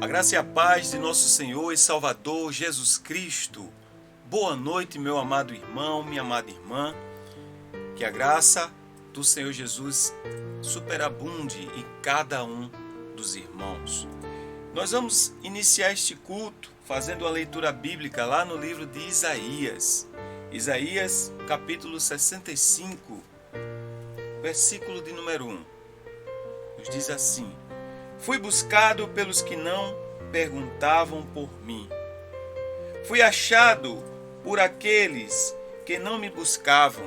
A graça e a paz de nosso Senhor e Salvador Jesus Cristo. Boa noite, meu amado irmão, minha amada irmã. Que a graça do Senhor Jesus superabunde em cada um dos irmãos. Nós vamos iniciar este culto fazendo a leitura bíblica lá no livro de Isaías. Isaías, capítulo 65, versículo de número 1. Nos diz assim: Fui buscado pelos que não perguntavam por mim. Fui achado por aqueles que não me buscavam.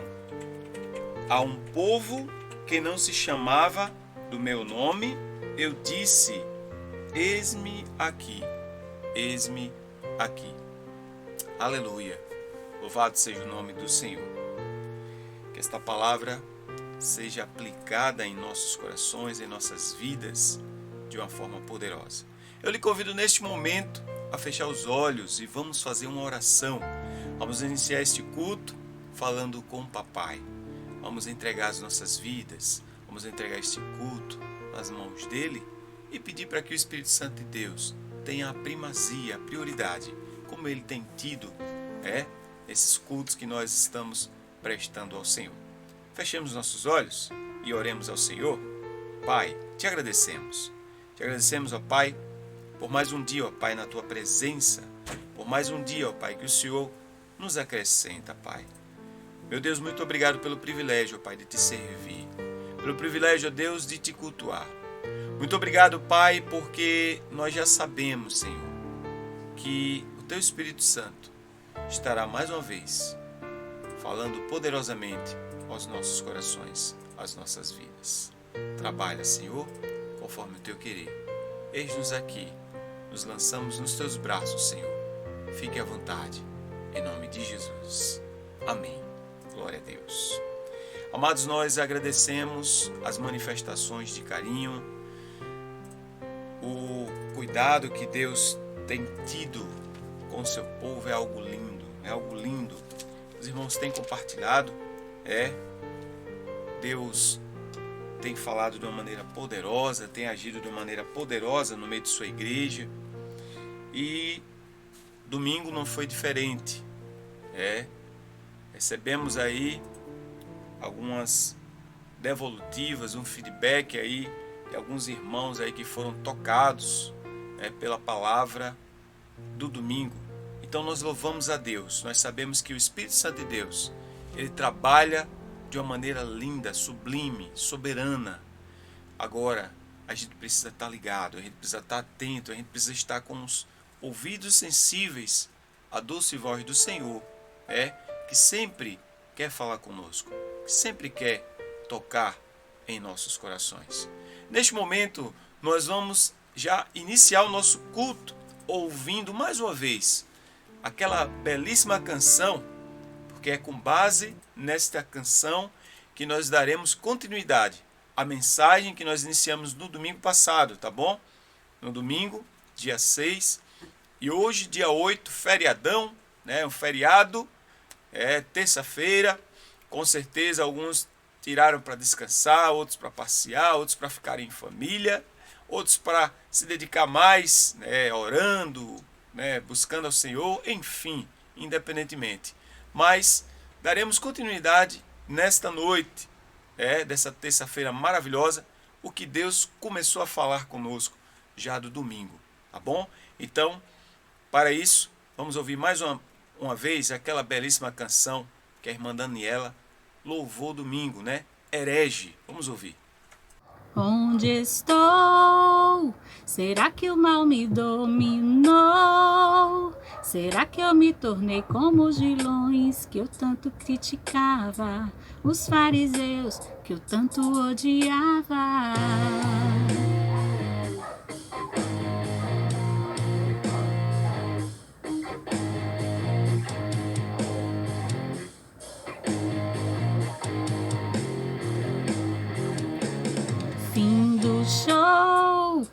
A um povo que não se chamava do meu nome, eu disse: eis-me aqui, eis-me aqui. Aleluia! Louvado seja o nome do Senhor. Que esta palavra seja aplicada em nossos corações, em nossas vidas, de uma forma poderosa. Eu lhe convido neste momento a fechar os olhos e vamos fazer uma oração. Vamos iniciar este culto falando com o Papai. Vamos entregar as nossas vidas, vamos entregar este culto nas mãos dele e pedir para que o Espírito Santo de Deus tenha a primazia, a prioridade, como ele tem tido, esses cultos que nós estamos prestando ao Senhor. Fechemos nossos olhos e oremos ao Senhor. Pai, te agradecemos. Te agradecemos, ó Pai, por mais um dia, ó Pai, na Tua presença. Por mais um dia, ó Pai, que o Senhor nos acrescenta, Pai. Meu Deus, muito obrigado pelo privilégio, ó Pai, de Te servir. Pelo privilégio, ó Deus, de Te cultuar. Muito obrigado, Pai, porque nós já sabemos, Senhor, que o Teu Espírito Santo estará mais uma vez falando poderosamente aos nossos corações, às nossas vidas. Trabalha, Senhor, conforme o Teu querer. Eis-nos aqui, nos lançamos nos Teus braços, Senhor. Fique à vontade, em nome de Jesus. Amém. Glória a Deus. Amados, nós agradecemos as manifestações de carinho, o cuidado que Deus tem tido com o seu povo é algo lindo, é algo lindo. Os irmãos têm compartilhado, Deus tem falado de uma maneira poderosa, tem agido de uma maneira poderosa no meio de sua igreja. E domingo não foi diferente. Recebemos aí algumas devolutivas, um feedback aí de alguns irmãos aí que foram tocados pela palavra do domingo. Então nós louvamos a Deus. Nós sabemos que o Espírito Santo de Deus, ele trabalha de uma maneira linda, sublime, soberana. Agora, a gente precisa estar ligado, a gente precisa estar atento, a gente precisa estar com os ouvidos sensíveis à doce voz do Senhor, que sempre quer falar conosco, que sempre quer tocar em nossos corações. Neste momento, nós vamos já iniciar o nosso culto ouvindo mais uma vez aquela belíssima canção, porque é com base nesta canção que nós daremos continuidade à mensagem que nós iniciamos no domingo passado, tá bom? No domingo, dia 6, e hoje, dia 8, feriadão, um feriado, terça-feira, com certeza alguns tiraram para descansar, outros para passear, outros para ficarem em família, outros para se dedicar mais, orando, buscando ao Senhor, enfim, independentemente. Mas daremos continuidade nesta noite, dessa terça-feira maravilhosa, o que Deus começou a falar conosco já do domingo, tá bom? Então, para isso, vamos ouvir mais uma vez aquela belíssima canção que a irmã Daniela louvou domingo, Herege. Vamos ouvir. Onde estou? Será que o mal me dominou? Será que eu me tornei como os vilões que eu tanto criticava? Os fariseus que eu tanto odiava? Fim do show,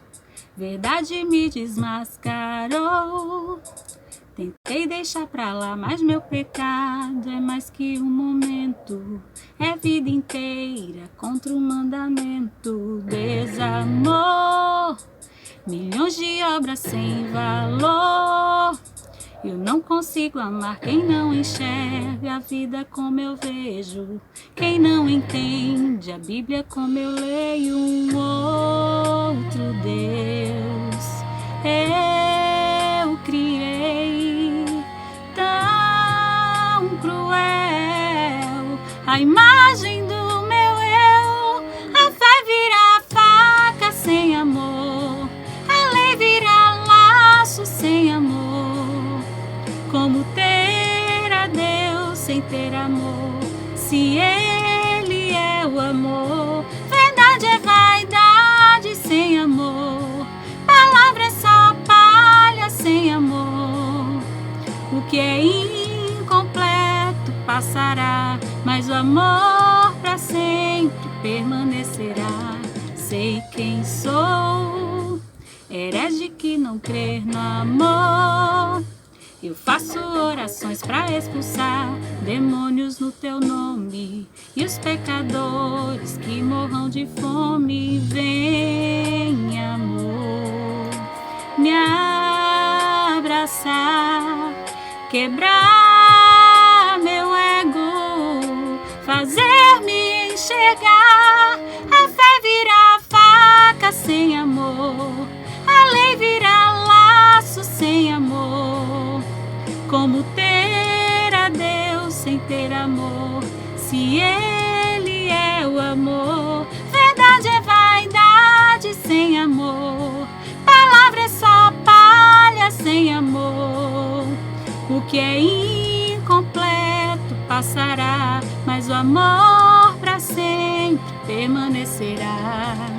verdade me desmascarou. Tentei deixar pra lá, mas meu pecado é mais que um momento. É vida inteira contra o mandamento. Desamor milhões de obras sem valor. Eu não consigo amar quem não enxerga a vida como eu vejo, quem não entende a Bíblia como eu leio. Um outro Deus eu criei, tão cruel, a imagem do meu eu. A fé vira faca sem amor, a lei vira laço sem amor. Como ter a Deus sem ter amor, se Ele é o amor? Verdade é vaidade sem amor, palavra é só palha sem amor. O que é incompleto passará, mas o amor para sempre permanecerá. Sei quem sou, herege que não crer no amor. Eu faço orações para expulsar demônios no teu nome, e os pecadores que morram de fome. Vem, amor, me abraçar, quebrar meu ego, fazer-me enxergar. A fé vira faca sem amor, a lei vira laço sem amor. Como ter a Deus sem ter amor, se Ele é o amor? Verdade é vaidade sem amor, palavra é só palha sem amor. O que é incompleto passará, mas o amor para sempre permanecerá.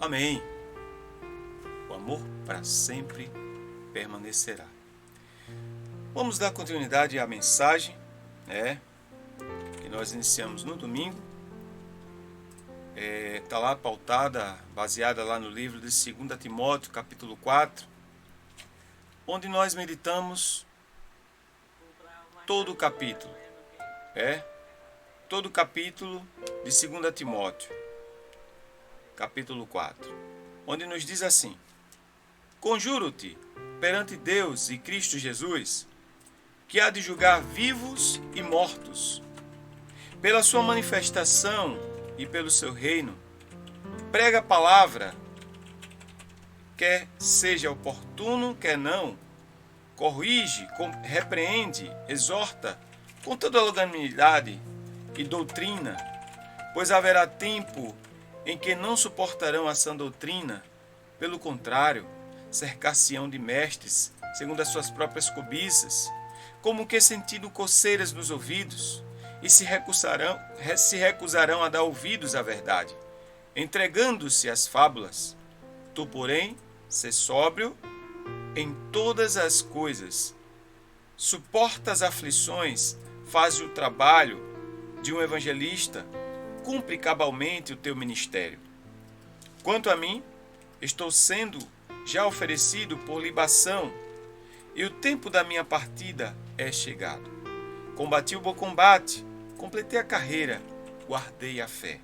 Amém. O amor para sempre permanecerá. Vamos dar continuidade à mensagem, que nós iniciamos no domingo. Está lá pautada, baseada lá no livro de 2 Timóteo, capítulo 4, onde nós meditamos todo o capítulo. Todo o capítulo de 2 Timóteo, capítulo 4, onde nos diz assim: Conjuro-te perante Deus e Cristo Jesus, que há de julgar vivos e mortos, pela sua manifestação e pelo seu reino, prega a palavra, quer seja oportuno, quer não, corrige, repreende, exorta, com toda longanimidade e doutrina, pois haverá tempo em que não suportarão a sã doutrina, pelo contrário, cercar-se-ão de mestres, segundo as suas próprias cobiças, como que sentindo coceiras nos ouvidos, e se recusarão a dar ouvidos à verdade, entregando-se às fábulas. Tu, porém, sê sóbrio em todas as coisas, suporta as aflições, faz o trabalho de um evangelista, cumpre cabalmente o teu ministério. Quanto a mim, estou sendo já oferecido por libação, e o tempo da minha partida é chegado. Combati o bom combate, completei a carreira, guardei a fé.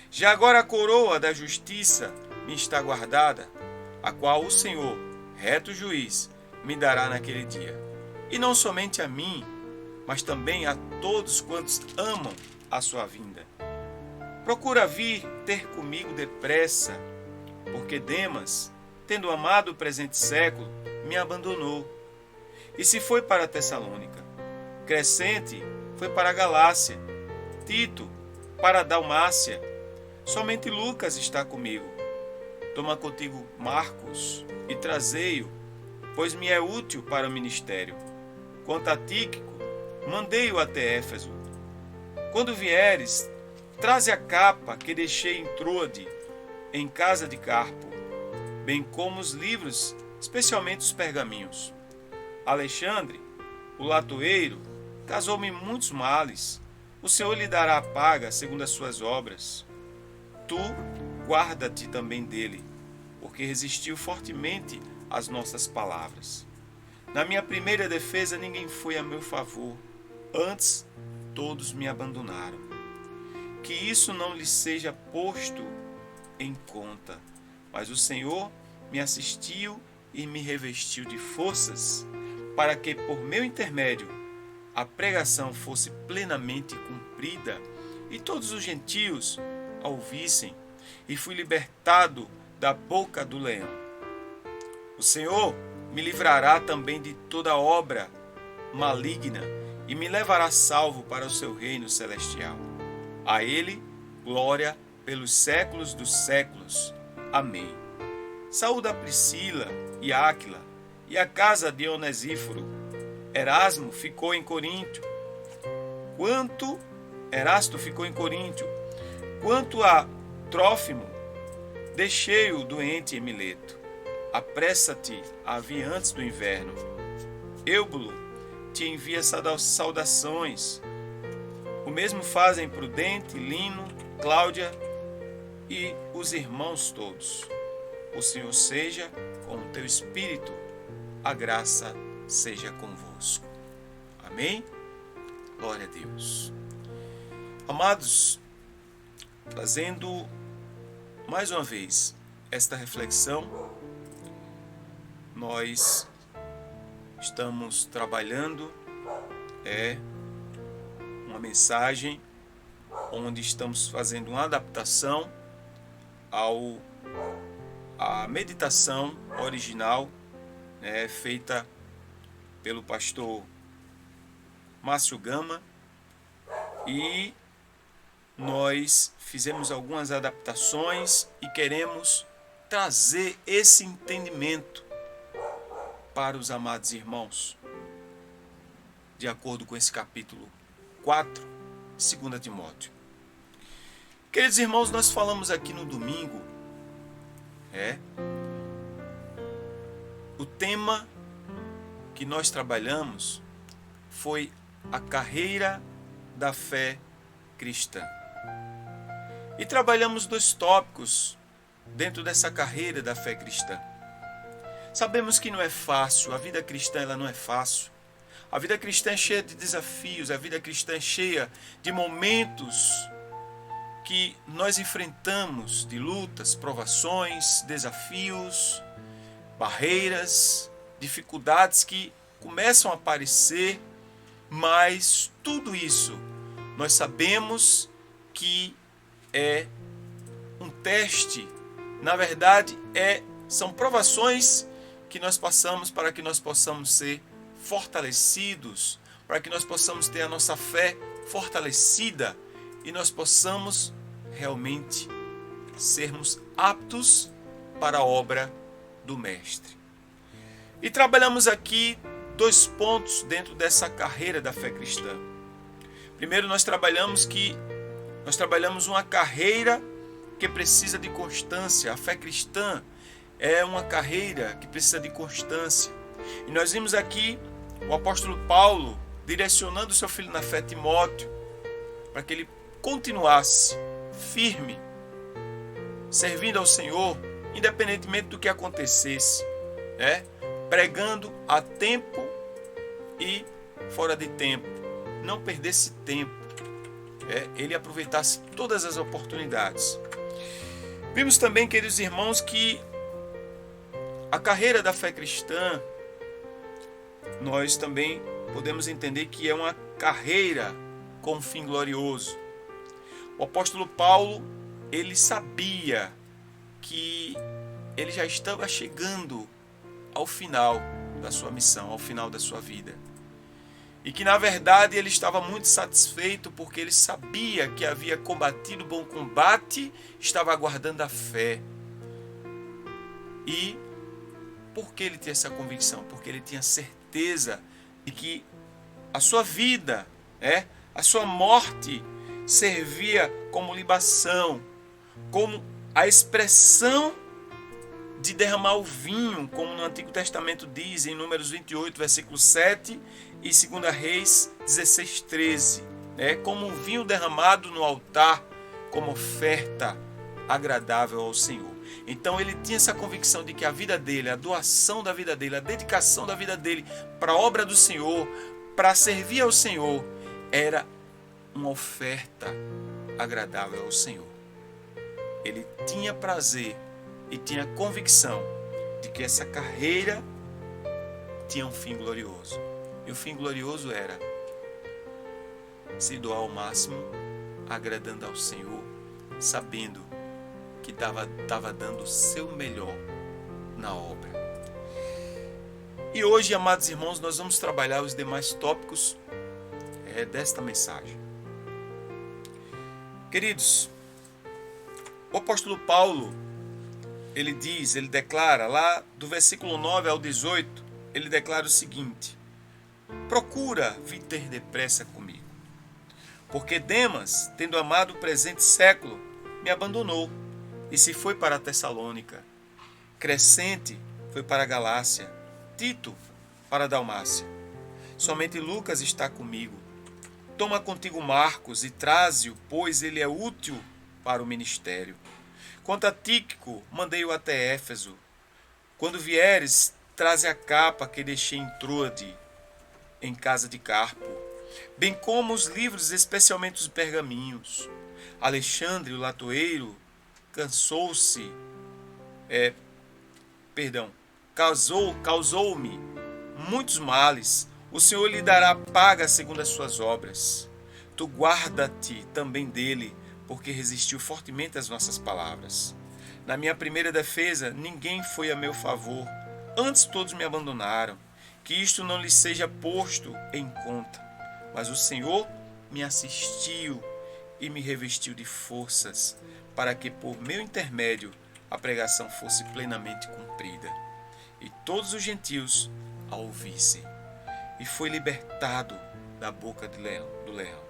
Já agora a coroa da justiça me está guardada, a qual o Senhor, reto juiz, me dará naquele dia. E não somente a mim, mas também a todos quantos amam a sua vinda. Procura vir ter comigo depressa, porque Demas, tendo amado o presente século, me abandonou. E se foi para Tessalônica. Crescente foi para a Galácia. Tito para a Dalmácia. Somente Lucas está comigo. Toma contigo Marcos e trazei-o, pois me é útil para o ministério. Quanto a Tíquico, mandei-o até Éfeso. Quando vieres, traze a capa que deixei em Troade, em casa de Carpo, bem como os livros, especialmente os pergaminhos. Alexandre, o latoeiro, causou-me muitos males. O Senhor lhe dará a paga segundo as suas obras. Tu, guarda-te também dele, porque resistiu fortemente às nossas palavras. Na minha primeira defesa ninguém foi a meu favor, antes todos me abandonaram. que isso não lhe seja posto em conta. Mas o Senhor me assistiu e me revestiu de forças, para que por meu intermédio a pregação fosse plenamente cumprida e todos os gentios a ouvissem, e fui libertado da boca do leão. O Senhor me livrará também de toda obra maligna e me levará salvo para o seu reino celestial. A Ele, glória pelos séculos dos séculos. Amém. Saúda a Priscila e Áquila e a casa de Onesíforo. Erasto ficou em Corinto. Quanto a Trófimo, deixei-o doente em Mileto. Apressa-te a vir antes do inverno. Eubulo te envia saudações. O mesmo fazem Prudente, Lino, Cláudia e os irmãos todos. O Senhor seja com o teu espírito. A graça seja convosco. Amém? Glória a Deus. Amados, trazendo mais uma vez esta reflexão, nós estamos trabalhando uma mensagem onde estamos fazendo uma adaptação à meditação original, feita pelo pastor Márcio Gama, e nós fizemos algumas adaptações e queremos trazer esse entendimento para os amados irmãos, de acordo com esse capítulo 4, 2 Timóteo. Queridos irmãos, nós falamos aqui no domingo, o tema que nós trabalhamos foi a carreira da fé cristã. E trabalhamos 2 tópicos dentro dessa carreira da fé cristã. Sabemos que não é fácil, a vida cristã ela não é fácil. A vida cristã é cheia de desafios, a vida cristã é cheia de momentos que nós enfrentamos, de lutas, provações, desafios, barreiras, dificuldades que começam a aparecer, mas tudo isso nós sabemos que é um teste, na verdade são provações que nós passamos para que nós possamos ser fortalecidos, para que nós possamos ter a nossa fé fortalecida e nós possamos realmente sermos aptos para a obra do Mestre. E trabalhamos aqui 2 pontos dentro dessa carreira da fé cristã. Primeiro, nós trabalhamos uma carreira que precisa de constância. A fé cristã é uma carreira que precisa de constância. E nós vimos aqui o apóstolo Paulo direcionando o seu filho na fé, Timóteo, para que ele continuasse firme, servindo ao Senhor, independentemente do que acontecesse, pregando a tempo e fora de tempo, não perdesse tempo, ele aproveitasse todas as oportunidades. Vimos também, queridos irmãos, que a carreira da fé cristã, nós também podemos entender que é uma carreira com fim glorioso. O apóstolo Paulo, ele sabia que ele já estava chegando ao final da sua missão, ao final da sua vida. E que, na verdade, ele estava muito satisfeito porque ele sabia que havia combatido o bom combate, estava aguardando a fé. E por que ele tinha essa convicção? Porque ele tinha certeza de que a sua vida, a sua morte, servia como libação, como a expressão de derramar o vinho, como no Antigo Testamento diz, em Números 28, versículo 7, e 2 Reis 16, 13. Como um vinho derramado no altar, como oferta agradável ao Senhor. Então ele tinha essa convicção de que a vida dele, a doação da vida dele, a dedicação da vida dele para a obra do Senhor, para servir ao Senhor, era uma oferta agradável ao Senhor. Ele tinha prazer e tinha convicção de que essa carreira tinha um fim glorioso. E o fim glorioso era se doar ao máximo, agradando ao Senhor, sabendo que estava dando o seu melhor na obra. E hoje, amados irmãos, nós vamos trabalhar os demais tópicos desta mensagem. Queridos, o apóstolo Paulo, ele declara lá do versículo 9 ao 18, ele declara o seguinte: procura vir ter depressa comigo, porque Demas, tendo amado o presente século, me abandonou e se foi para a Tessalônica. Crescente foi para a Galácia, Tito para a Dalmácia. Somente Lucas está comigo. Toma contigo Marcos e traze-o, pois ele é útil para o ministério. Quanto a Tíquico, mandei-o até Éfeso. Quando vieres, traze a capa que deixei em Troade, em casa de Carpo, bem como os livros, especialmente os pergaminhos. Alexandre, o latoeiro, causou-me muitos males. O Senhor lhe dará paga segundo as suas obras. Tu guarda-te também dele, porque resistiu fortemente às nossas palavras. Na minha primeira defesa, ninguém foi a meu favor. Antes todos me abandonaram. Que isto não lhes seja posto em conta. Mas o Senhor me assistiu e me revestiu de forças, para que por meu intermédio a pregação fosse plenamente cumprida. E todos os gentios a ouvissem. E foi libertado da boca do leão.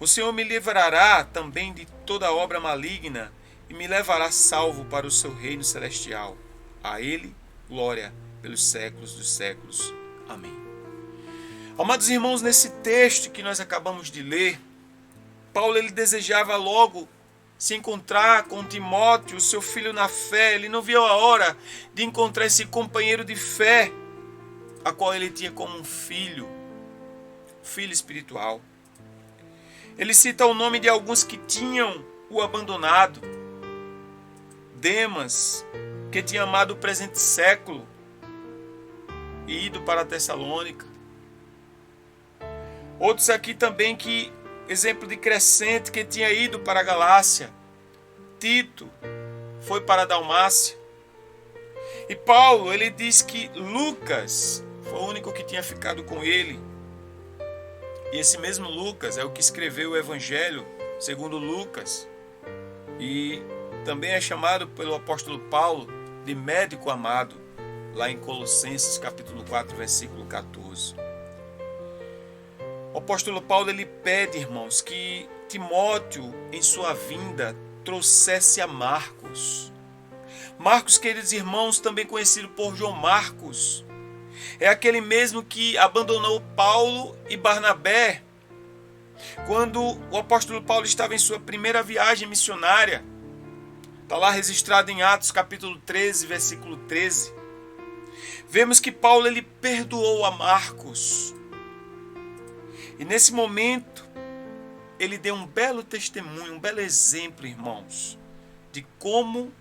O Senhor me livrará também de toda obra maligna e me levará salvo para o seu reino celestial. A Ele, glória pelos séculos dos séculos. Amém. Amados irmãos, nesse texto que nós acabamos de ler, Paulo ele desejava logo se encontrar com Timóteo, seu filho na fé. Ele não viu a hora de encontrar esse companheiro de fé, a qual ele tinha como um filho espiritual. Ele cita o nome de alguns que tinham o abandonado. Demas, que tinha amado o presente século e ido para a Tessalônica. Outros aqui também que, exemplo de Crescente, que tinha ido para a Galácia. Tito foi para a Dalmácia. E Paulo, ele diz que Lucas foi o único que tinha ficado com ele. E esse mesmo Lucas é o que escreveu o Evangelho segundo Lucas. E também é chamado pelo apóstolo Paulo de médico amado, lá em Colossenses capítulo 4, versículo 14. O apóstolo Paulo ele pede, irmãos, que Timóteo, em sua vinda, trouxesse a Marcos. Marcos, queridos irmãos, também conhecido por João Marcos, é aquele mesmo que abandonou Paulo e Barnabé quando o apóstolo Paulo estava em sua primeira viagem missionária. Está lá registrado em Atos capítulo 13, versículo 13. Vemos que Paulo ele perdoou a Marcos. E nesse momento, ele deu um belo testemunho, um belo exemplo, irmãos, de como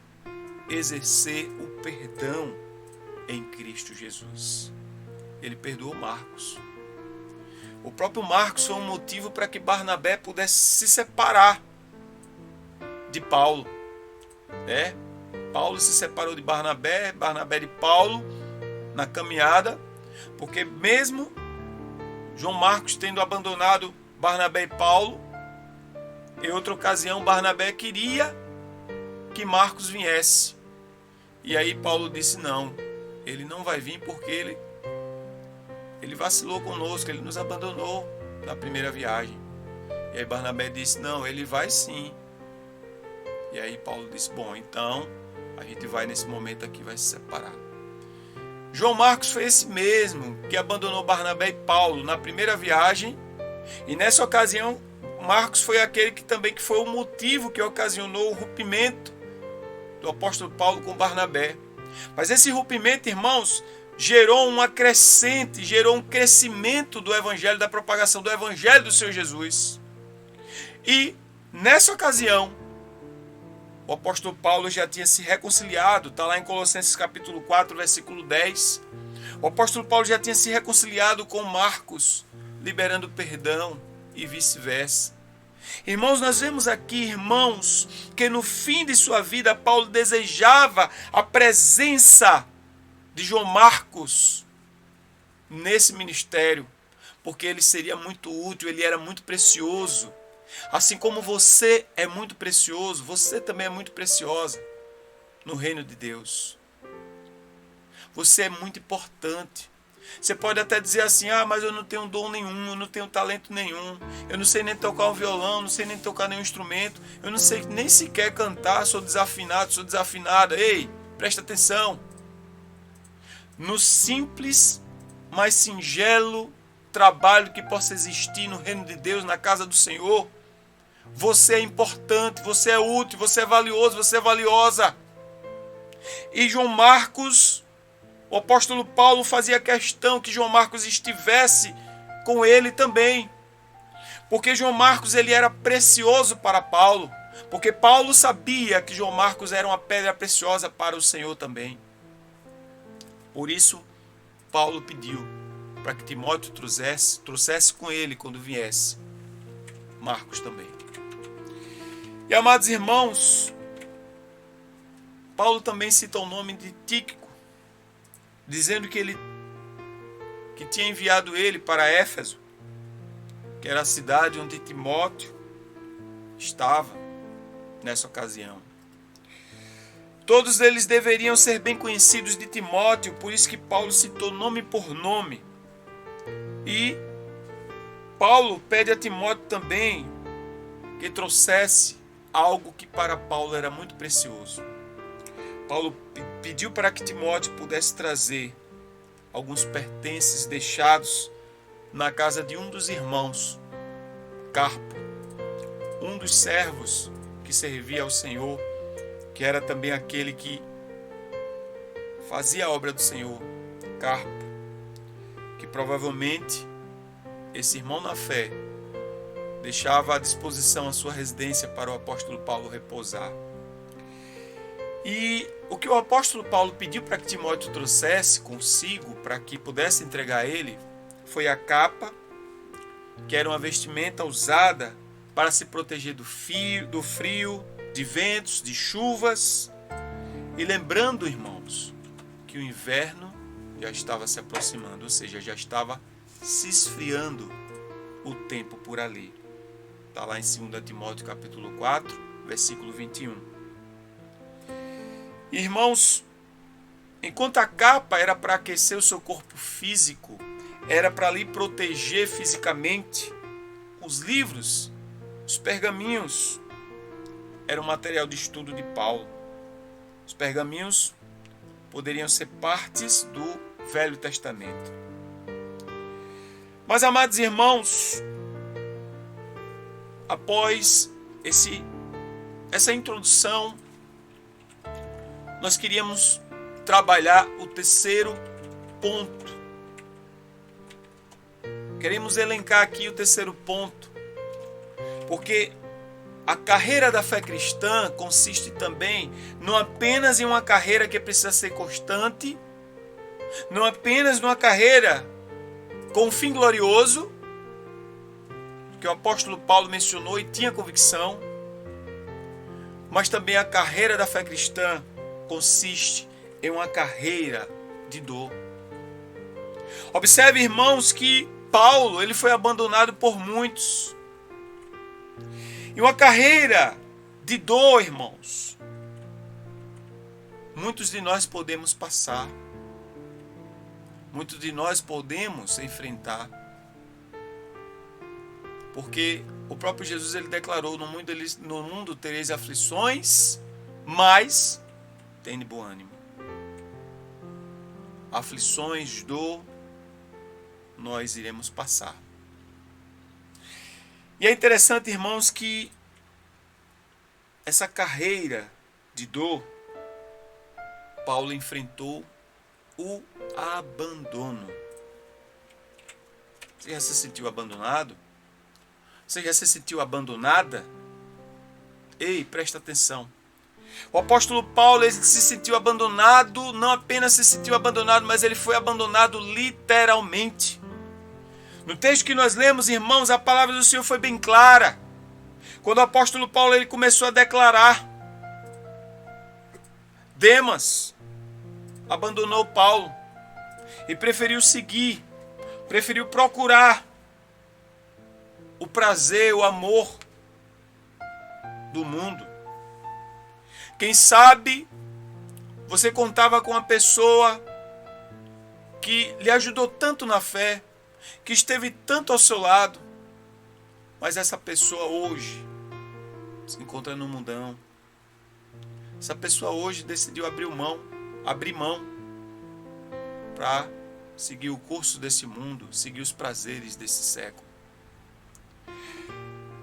exercer o perdão em Cristo Jesus. Ele perdoou Marcos. O próprio Marcos foi um motivo para que Barnabé pudesse se separar de Paulo. Paulo se separou de Barnabé, Barnabé de Paulo, na caminhada, porque mesmo João Marcos tendo abandonado Barnabé e Paulo, em outra ocasião Barnabé queria que Marcos viesse. E aí Paulo disse não, ele não vai vir porque ele vacilou conosco, ele nos abandonou na primeira viagem. E aí Barnabé disse, não, ele vai sim. E aí Paulo disse, bom, então a gente vai nesse momento aqui, vai se separar. João Marcos foi esse mesmo que abandonou Barnabé e Paulo na primeira viagem. E nessa ocasião, Marcos foi aquele que também foi o motivo que ocasionou o rompimento do apóstolo Paulo com Barnabé. Mas esse rompimento, irmãos, gerou uma crescente, gerou um crescimento do evangelho, da propagação do evangelho do Senhor Jesus. E Nessa ocasião, o apóstolo Paulo já tinha se reconciliado, está lá em Colossenses capítulo 4, versículo 10. O apóstolo Paulo já tinha se reconciliado com Marcos, liberando perdão e vice-versa. Irmãos, nós vemos aqui, irmãos, que no fim de sua vida, Paulo desejava a presença de João Marcos nesse ministério, porque ele seria muito útil, ele era muito precioso. Assim como você é muito precioso, você também é muito preciosa no reino de Deus. Você é muito importante. Você pode até dizer assim, mas eu não tenho dom nenhum, eu não tenho talento nenhum, eu não sei nem tocar um violão, não sei nem tocar nenhum instrumento, eu não sei nem sequer cantar, sou desafinado, sou desafinada. Ei, presta atenção. No simples, mas singelo trabalho que possa existir no reino de Deus, na casa do Senhor, você é importante, você é útil, você é valioso, você é valiosa. E João Marcos, o apóstolo Paulo fazia questão que João Marcos estivesse com ele também. Porque João Marcos ele era precioso para Paulo. Porque Paulo sabia que João Marcos era uma pedra preciosa para o Senhor também. Por isso, Paulo pediu para que Timóteo trouxesse com ele quando viesse Marcos também. E amados irmãos, Paulo também cita o nome de Tíquico, dizendo que tinha enviado ele para Éfeso, que era a cidade onde Timóteo estava nessa ocasião. Todos eles deveriam ser bem conhecidos de Timóteo, por isso que Paulo citou nome por nome. E Paulo pede a Timóteo também que trouxesse algo que para Paulo era muito precioso. Paulo pediu para que Timóteo pudesse trazer alguns pertences deixados na casa de um dos irmãos, Carpo, um dos servos que servia ao Senhor, que era também aquele que fazia a obra do Senhor, Carpo, que provavelmente esse irmão na fé deixava à disposição a sua residência para o apóstolo Paulo repousar. E o que o apóstolo Paulo pediu para que Timóteo trouxesse consigo, para que pudesse entregar a ele, foi a capa, que era uma vestimenta usada para se proteger do frio, de ventos, de chuvas. E lembrando, irmãos, que o inverno já estava se aproximando, ou seja, já estava se esfriando o tempo por ali. Está lá em 2 Timóteo capítulo 4, versículo 21. Irmãos, enquanto a capa era para aquecer o seu corpo físico, era para lhe proteger fisicamente, os livros, os pergaminhos, era um material de estudo de Paulo. Os pergaminhos poderiam ser partes do Velho Testamento. Mas, amados irmãos, após essa introdução, nós queríamos trabalhar o terceiro ponto. Queremos elencar aqui o terceiro ponto, porque a carreira da fé cristã consiste também não apenas em uma carreira que precisa ser constante, não apenas numa carreira com um fim glorioso, que o apóstolo Paulo mencionou e tinha convicção, mas também a carreira da fé cristã consiste em uma carreira de dor. Observe, irmãos, que Paulo ele foi abandonado por muitos. E uma carreira de dor, irmãos, muitos de nós podemos passar. Muitos de nós podemos enfrentar. Porque o próprio Jesus ele declarou, no mundo tereis aflições, mas tem de bom ânimo. Aflições, dor, nós iremos passar. E é interessante, irmãos, que essa carreira de dor, Paulo enfrentou o abandono. Você já se sentiu abandonado? Você já se sentiu abandonada? Ei, presta atenção. O apóstolo Paulo, ele se sentiu abandonado, não apenas se sentiu abandonado, mas ele foi abandonado literalmente. No texto que nós lemos, irmãos, a palavra do Senhor foi bem clara. Quando o apóstolo Paulo ele começou a declarar, Demas abandonou Paulo e preferiu seguir, preferiu procurar o prazer, o amor do mundo. Quem sabe você contava com uma pessoa que lhe ajudou tanto na fé, que esteve tanto ao seu lado, mas essa pessoa hoje se encontra no mundão. Essa pessoa hoje decidiu abrir mão para seguir o curso desse mundo, seguir os prazeres desse século.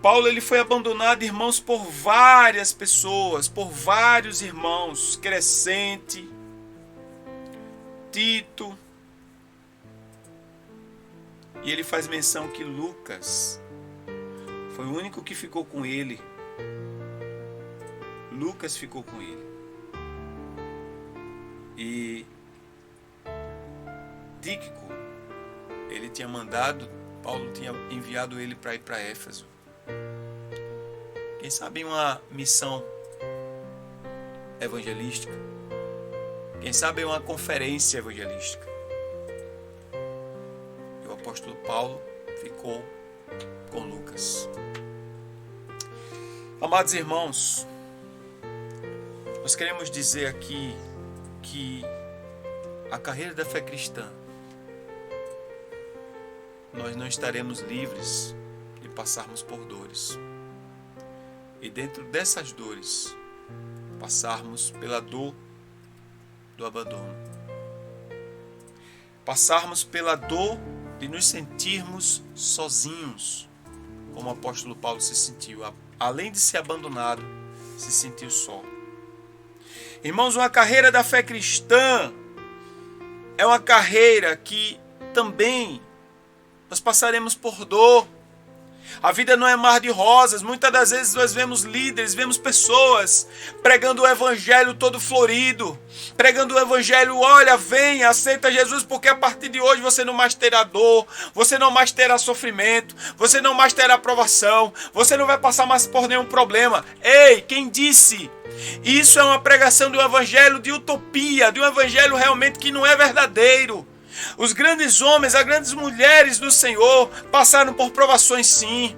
Paulo ele foi abandonado, irmãos, por várias pessoas, por vários irmãos, Crescente, Tito. E ele faz menção que Lucas foi o único que ficou com ele. Lucas ficou com ele. E Tíquico, ele tinha mandado, Paulo tinha enviado ele para ir para Éfeso. Quem sabe uma missão evangelística. Quem sabe uma conferência evangelística. E o apóstolo Paulo ficou com Lucas. Amados irmãos, nós queremos dizer aqui que a carreira da fé cristã, nós não estaremos livres de passarmos por dores. E dentro dessas dores, passarmos pela dor do abandono. Passarmos pela dor de nos sentirmos sozinhos, como o apóstolo Paulo se sentiu. Além de ser abandonado, se sentiu só. Irmãos, uma carreira da fé cristã é uma carreira que também nós passaremos por dor. A vida não é mar de rosas. Muitas das vezes nós vemos líderes, vemos pessoas pregando o evangelho todo florido, pregando o evangelho, olha, venha, aceita Jesus, porque a partir de hoje você não mais terá dor, você não mais terá sofrimento, você não mais terá provação, você não vai passar mais por nenhum problema. Ei, quem disse? Isso é uma pregação de um evangelho de utopia, de um evangelho realmente que não é verdadeiro. Os grandes homens, as grandes mulheres do Senhor passaram por provações, sim.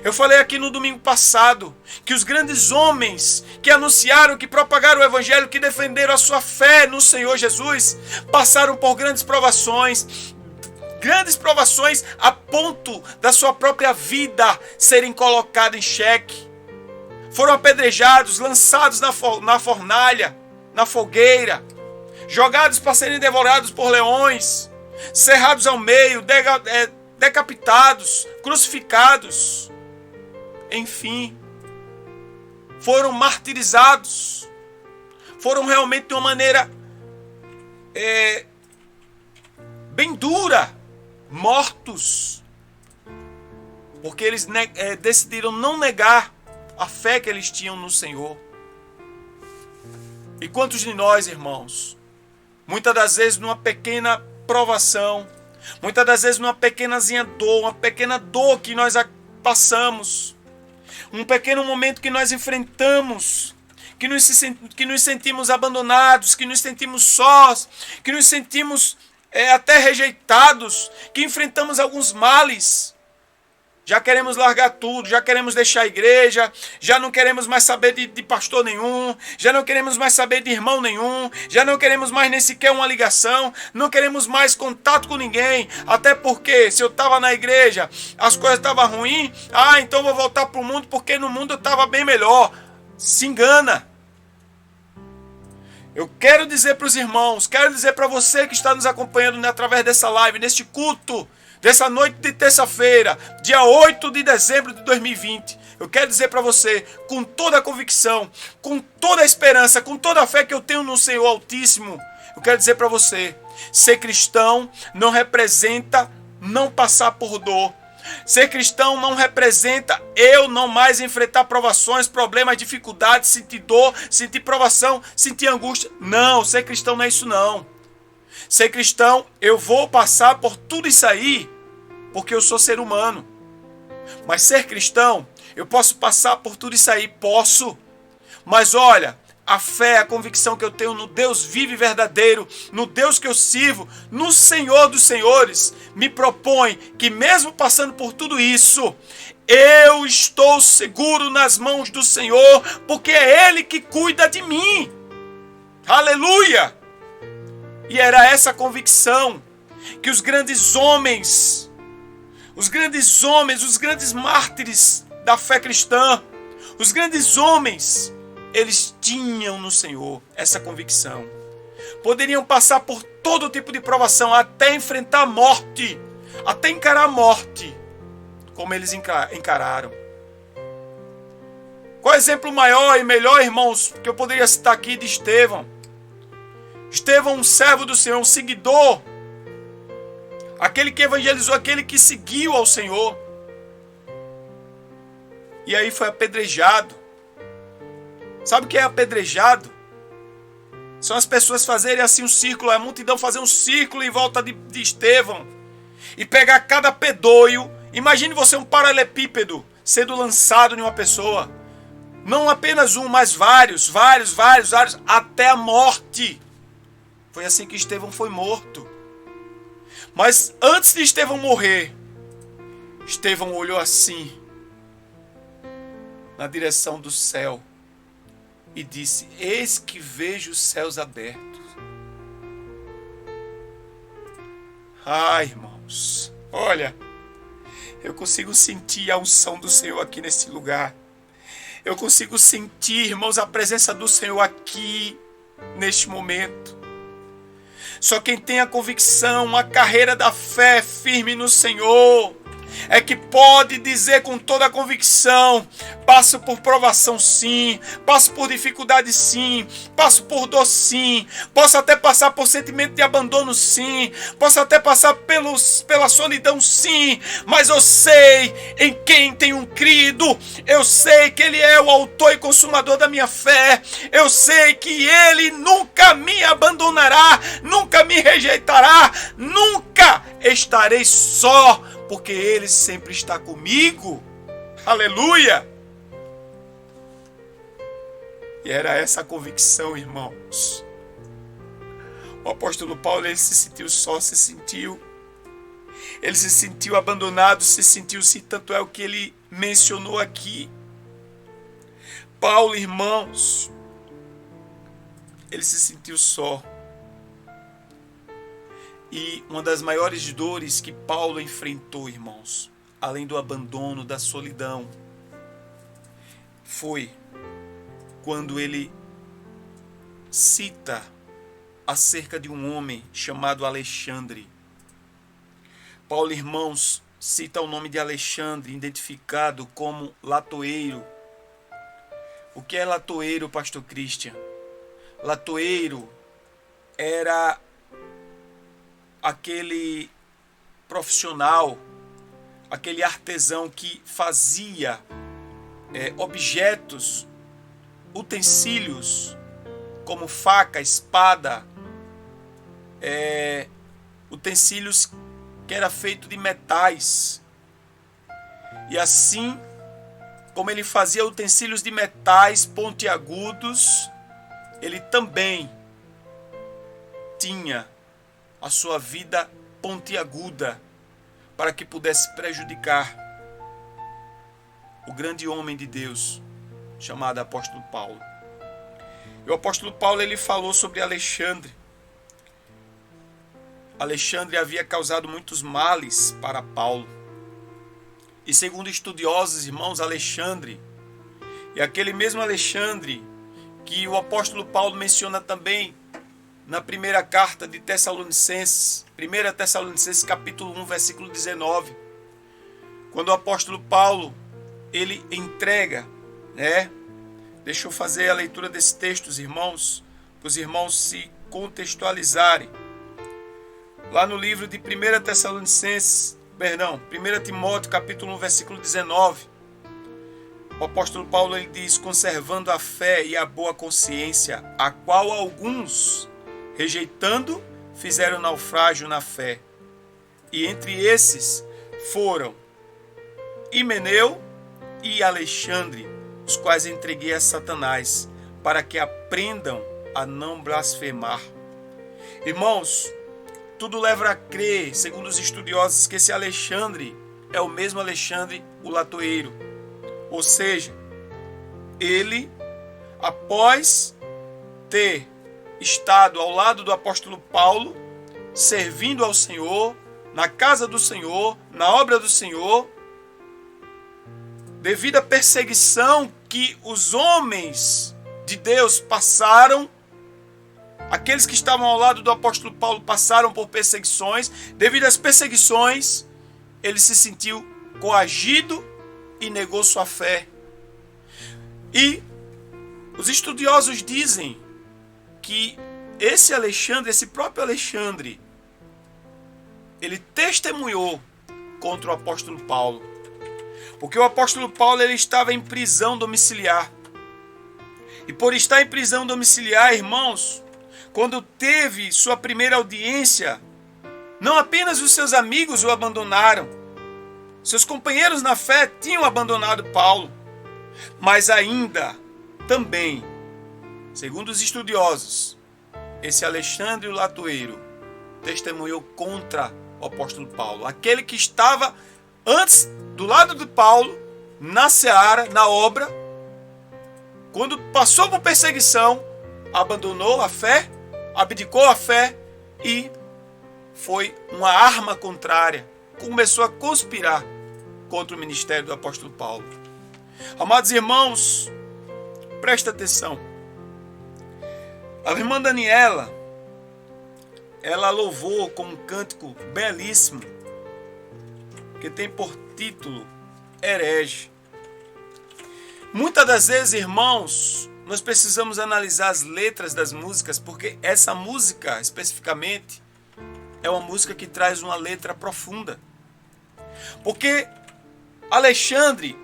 Eu falei aqui no domingo passado que os grandes homens que anunciaram, que propagaram o evangelho, que defenderam a sua fé no Senhor Jesus, passaram por grandes provações a ponto da sua própria vida serem colocada em xeque. Foram apedrejados, lançados na fornalha, na fogueira, jogados para serem devorados por leões, cerrados ao meio, decapitados, crucificados. Enfim, foram martirizados. Foram realmente de uma maneira bem dura, mortos, porque eles decidiram não negar a fé que eles tinham no Senhor. E quantos de nós, irmãos, muitas das vezes numa pequena provação, muitas das vezes numa pequenazinha dor, uma pequena dor que nós passamos, um pequeno momento que nós enfrentamos, que nos sentimos abandonados, que nos sentimos sós, que nos sentimos até rejeitados, que enfrentamos alguns males, já queremos largar tudo, já queremos deixar a igreja, já não queremos mais saber de pastor nenhum, já não queremos mais saber de irmão nenhum, já não queremos mais nem sequer uma ligação, não queremos mais contato com ninguém, até porque se eu estava na igreja, as coisas estavam ruins, então vou voltar para o mundo, porque no mundo eu estava bem melhor. Se engana. Eu quero dizer para os irmãos, quero dizer para você que está nos acompanhando através dessa live, neste culto, dessa noite de terça-feira, dia 8 de dezembro de 2020, eu quero dizer para você, com toda a convicção, com toda a esperança, com toda a fé que eu tenho no Senhor Altíssimo, eu quero dizer para você, ser cristão não representa não passar por dor, Ser cristão não representa eu não mais enfrentar provações, problemas, dificuldades, sentir dor, sentir provação, sentir angústia. Não, ser cristão não é isso não. Ser cristão, eu vou passar por tudo isso aí, porque eu sou ser humano. Mas ser cristão, eu posso passar por tudo isso aí, posso. Mas olha, a fé, a convicção que eu tenho no Deus vivo e verdadeiro, no Deus que eu sirvo, no Senhor dos Senhores, me propõe que mesmo passando por tudo isso, eu estou seguro nas mãos do Senhor, porque é Ele que cuida de mim. Aleluia! E era essa convicção que os grandes homens, os grandes mártires da fé cristã, os grandes homens, eles tinham no Senhor essa convicção. Poderiam passar por todo tipo de provação, até enfrentar a morte, até encarar a morte, como eles encararam. Qual exemplo maior e melhor, irmãos, que eu poderia citar aqui de Estevão? Estevão, um servo do Senhor, um seguidor, aquele que evangelizou, aquele que seguiu ao Senhor. E aí foi apedrejado. Sabe o que é apedrejado? São as pessoas fazerem assim um círculo, a multidão fazer um círculo em volta de Estevão e pegar cada pedóio. Imagine você um paralelepípedo sendo lançado em uma pessoa. Não apenas um, mas vários, até a morte. Foi assim que Estevão foi morto. Mas antes de Estevão morrer, Estevão olhou assim na direção do céu e disse: eis que vejo os céus abertos. Irmãos, olha, eu consigo sentir a unção do Senhor aqui nesse lugar. Eu consigo sentir, irmãos, a presença do Senhor aqui neste momento. Só quem tem a convicção, a carreira da fé firme no Senhor, é que pode dizer com toda a convicção: passo por provação sim, passo por dificuldade sim, passo por dor sim, posso até passar por sentimento de abandono sim, posso até passar pela solidão sim, mas eu sei em quem tenho crido, eu sei que Ele é o autor e consumador da minha fé, eu sei que Ele nunca me abandonará, nunca me rejeitará, nunca estarei só, porque Ele sempre está comigo. Aleluia! E era essa a convicção, irmãos. O apóstolo Paulo, ele se sentiu só, ele se sentiu abandonado, se sentiu sim, tanto é o que ele mencionou aqui. Paulo, irmãos, ele se sentiu só. E uma das maiores dores que Paulo enfrentou, irmãos, além do abandono, da solidão, foi quando ele cita acerca de um homem chamado Alexandre. Paulo, irmãos, cita o nome de Alexandre, identificado como latoeiro. O que é latoeiro, pastor Christian? Latoeiro era aquele profissional, aquele artesão que fazia objetos, utensílios, como faca, espada, utensílios que era feito de metais. E assim como ele fazia utensílios de metais pontiagudos, ele também tinha a sua vida pontiaguda para que pudesse prejudicar o grande homem de Deus chamado apóstolo Paulo. E o apóstolo Paulo, ele falou sobre Alexandre. Alexandre havia causado muitos males para Paulo. E segundo estudiosos, irmãos, Alexandre é aquele mesmo Alexandre que o apóstolo Paulo menciona também na primeira carta de Tessalonicenses, 1 Tessalonicenses capítulo 1, versículo 19, quando o apóstolo Paulo, ele entrega, deixa eu fazer a leitura desses textos, irmãos, para os irmãos se contextualizarem. Lá no livro de 1 Tessalonicenses, 1 Timóteo capítulo 1, versículo 19. O apóstolo Paulo ele diz: conservando a fé e a boa consciência, a qual alguns, rejeitando, fizeram naufrágio na fé. E entre esses foram Himeneu e Alexandre, os quais entreguei a Satanás, para que aprendam a não blasfemar. Irmãos, tudo leva a crer, segundo os estudiosos, que esse Alexandre é o mesmo Alexandre o latoeiro. Ou seja, ele, após ter estado ao lado do apóstolo Paulo, servindo ao Senhor, na casa do Senhor, na obra do Senhor, devido à perseguição que os homens de Deus passaram, aqueles que estavam ao lado do apóstolo Paulo passaram por perseguições. Devido às perseguições, ele se sentiu coagido e negou sua fé. E os estudiosos dizem que esse Alexandre, esse próprio Alexandre, ele testemunhou contra o apóstolo Paulo. Porque o apóstolo Paulo ele estava em prisão domiciliar. E por estar em prisão domiciliar, irmãos, quando teve sua primeira audiência, não apenas os seus amigos o abandonaram, seus companheiros na fé tinham abandonado Paulo, mas ainda também, segundo os estudiosos, esse Alexandre o latoeiro testemunhou contra o apóstolo Paulo, aquele que estava antes do lado de Paulo, na seara, na obra, quando passou por perseguição, abandonou a fé, abdicou a fé e foi uma arma contrária, começou a conspirar contra o ministério do apóstolo Paulo. Amados irmãos, presta atenção. A irmã Daniela, ela louvou com um cântico belíssimo, que tem por título Herege. Muitas das vezes, irmãos, nós precisamos analisar as letras das músicas, porque essa música, especificamente, é uma música que traz uma letra profunda. Porque Alexandre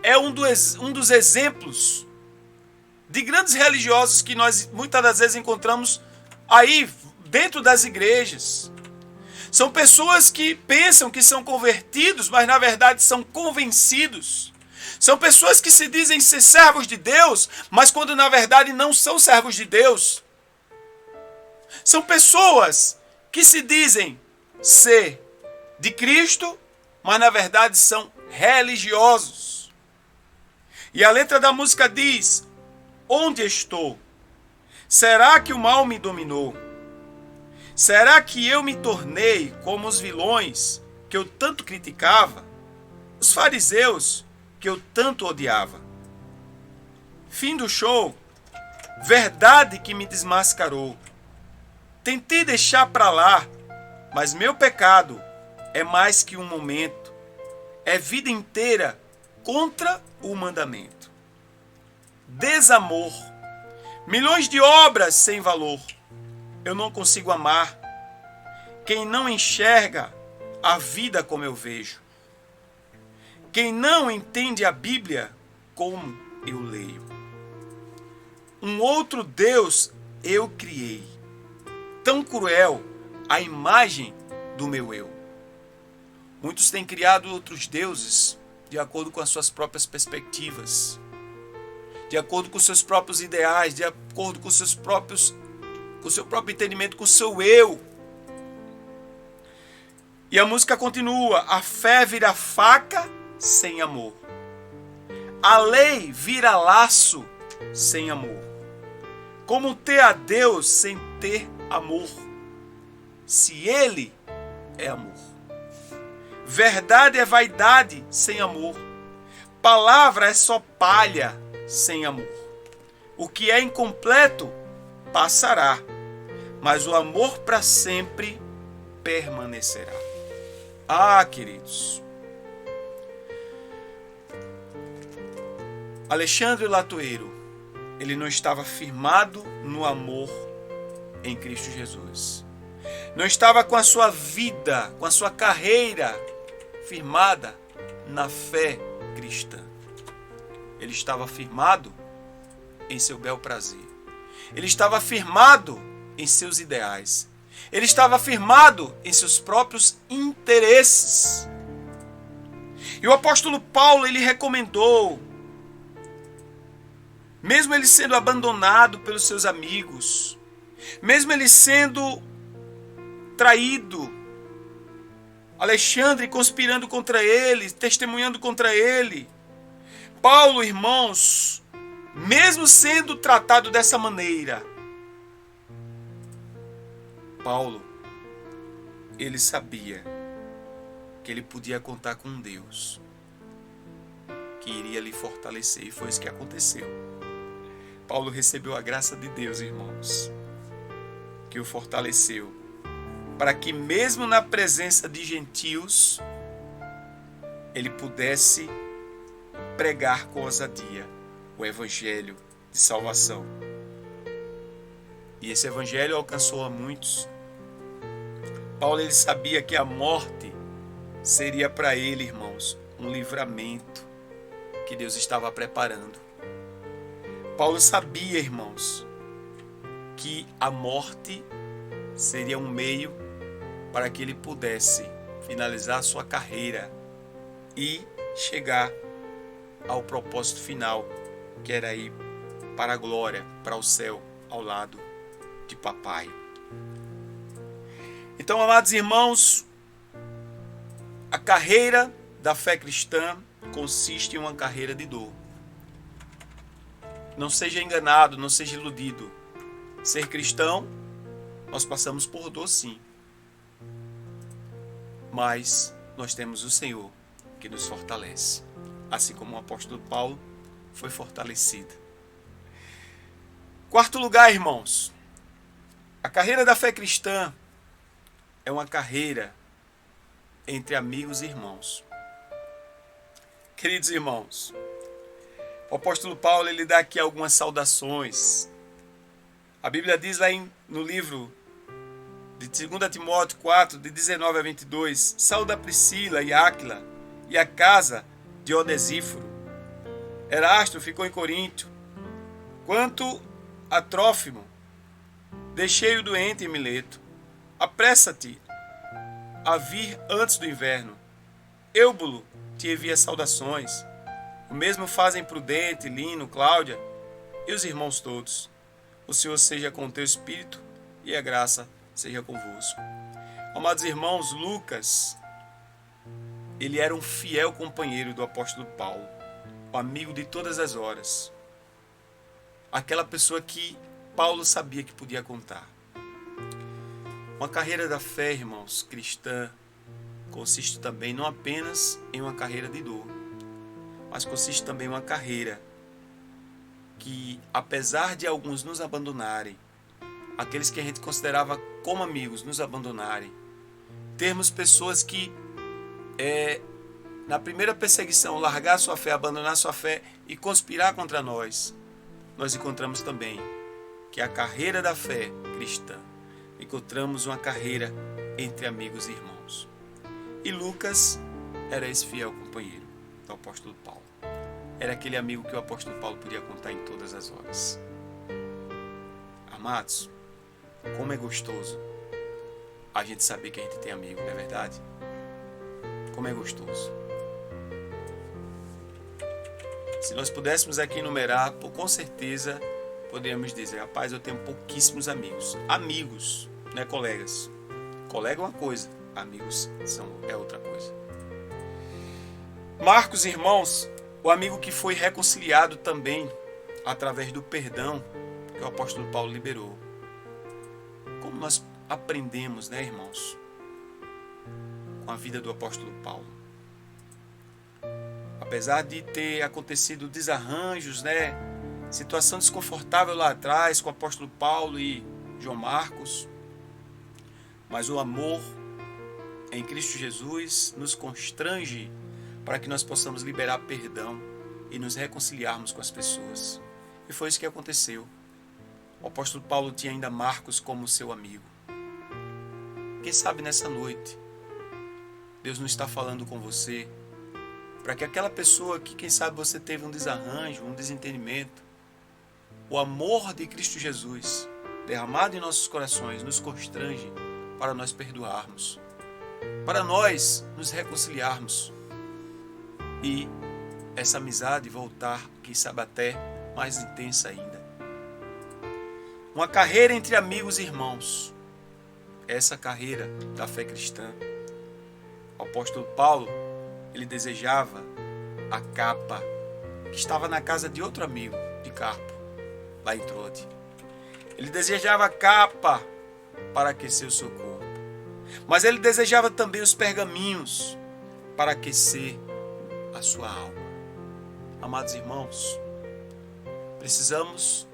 é um dos exemplos de grandes religiosos que nós muitas das vezes encontramos aí dentro das igrejas. São pessoas que pensam que são convertidos, mas na verdade são convencidos. São pessoas que se dizem ser servos de Deus, mas quando na verdade não são servos de Deus. São pessoas que se dizem ser de Cristo, mas na verdade são religiosos. E a letra da música diz: onde estou? Será que o mal me dominou? Será que eu me tornei como os vilões que eu tanto criticava? Os fariseus que eu tanto odiava? Fim do show, verdade que me desmascarou. Tentei deixar para lá, mas meu pecado é mais que um momento. É vida inteira contra o mandamento. Desamor, milhões de obras sem valor. Eu não consigo amar quem não enxerga a vida como eu vejo. Quem não entende a Bíblia como eu leio. Um outro Deus eu criei, tão cruel a imagem do meu eu. Muitos têm criado outros deuses de acordo com as suas próprias perspectivas, de acordo com os seus próprios ideais, de acordo com o seu próprio entendimento, com o seu eu. E a música continua: a fé vira faca sem amor. A lei vira laço sem amor. Como ter a Deus sem ter amor, se Ele é amor? Verdade é vaidade sem amor. Palavra é só palha sem amor. O que é incompleto passará, mas o amor para sempre permanecerá. Ah, queridos, Alexandre o latoeiro, ele não estava firmado no amor em Cristo Jesus. Não estava com a sua vida, com a sua carreira firmada na fé cristã. Ele estava firmado em seu bel prazer. Ele estava firmado em seus ideais. Ele estava firmado em seus próprios interesses. E o apóstolo Paulo, ele recomendou, mesmo ele sendo abandonado pelos seus amigos, mesmo ele sendo traído, Alexandre conspirando contra ele, testemunhando contra ele, Paulo, irmãos, mesmo sendo tratado dessa maneira, Paulo, ele sabia que ele podia contar com um Deus que iria lhe fortalecer, e foi isso que aconteceu. Paulo recebeu a graça de Deus, irmãos, que o fortaleceu, para que mesmo na presença de gentios, ele pudesse pregar com ousadia o evangelho de salvação. E esse evangelho alcançou a muitos. Paulo, ele sabia que a morte seria para ele, irmãos, um livramento que Deus estava preparando. Paulo sabia, irmãos, que a morte seria um meio para que ele pudesse finalizar sua carreira e chegar ao propósito final, que era ir para a glória, para o céu, ao lado de papai. Então, amados irmãos, a carreira da fé cristã consiste em uma carreira de dor. Não seja enganado, não seja iludido. Ser cristão, nós passamos por dor, sim. Mas nós temos o Senhor que nos fortalece. Assim como o apóstolo Paulo foi fortalecido. Quarto lugar, irmãos. A carreira da fé cristã é uma carreira entre amigos e irmãos. Queridos irmãos, o apóstolo Paulo, ele dá aqui algumas saudações. A Bíblia diz lá no livro de 2 Timóteo 4, de 19 a 22, sauda Priscila e Áquila e a casa de Onesíforo. Erasto ficou em Corinto. Quanto a Trófimo, deixei-o doente em Mileto. Apressa-te a vir antes do inverno. Eubulo te envia saudações. O mesmo fazem Prudente, Lino, Cláudia e os irmãos todos. O Senhor seja com o teu espírito e a graça seja convosco. Amados irmãos, Lucas, ele era um fiel companheiro do apóstolo Paulo, o amigo de todas as horas. Aquela pessoa que Paulo sabia que podia contar. Uma carreira da fé, irmãos, cristã, consiste também não apenas em uma carreira de dor, mas consiste também em uma carreira que, apesar de alguns nos abandonarem, aqueles que a gente considerava como amigos nos abandonarem, termos pessoas que, na primeira perseguição, largar sua fé, abandonar sua fé e conspirar contra nós, nós encontramos também que a carreira da fé cristã, encontramos uma carreira entre amigos e irmãos. E Lucas era esse fiel companheiro do apóstolo Paulo. Era aquele amigo que o apóstolo Paulo podia contar em todas as horas. Amados, como é gostoso a gente saber que a gente tem amigo, não é verdade? Como é gostoso. Se nós pudéssemos aqui enumerar, com certeza poderíamos dizer, rapaz, eu tenho pouquíssimos amigos. Amigos, não é colegas. Colega é uma coisa, amigos é outra coisa. Marcos, irmãos, o amigo que foi reconciliado também através do perdão que o apóstolo Paulo liberou. Como nós aprendemos, né, irmãos, com a vida do apóstolo Paulo. Apesar de ter acontecido desarranjos, né, situação desconfortável lá atrás com o apóstolo Paulo e João Marcos, mas o amor em Cristo Jesus nos constrange para que nós possamos liberar perdão e nos reconciliarmos com as pessoas. E foi isso que aconteceu. O apóstolo Paulo tinha ainda Marcos como seu amigo. Quem sabe nessa noite Deus não está falando com você, para que aquela pessoa que, quem sabe, você teve um desarranjo, um desentendimento, o amor de Cristo Jesus derramado em nossos corações nos constrange para nós perdoarmos, para nós nos reconciliarmos e essa amizade voltar, quem sabe até mais intensa ainda. Uma carreira entre amigos e irmãos. Essa carreira da fé cristã. O apóstolo Paulo, ele desejava a capa que estava na casa de outro amigo, de Carpo, lá em Troade. Ele desejava a capa para aquecer o seu corpo. Mas ele desejava também os pergaminhos para aquecer a sua alma. Amados irmãos, precisamos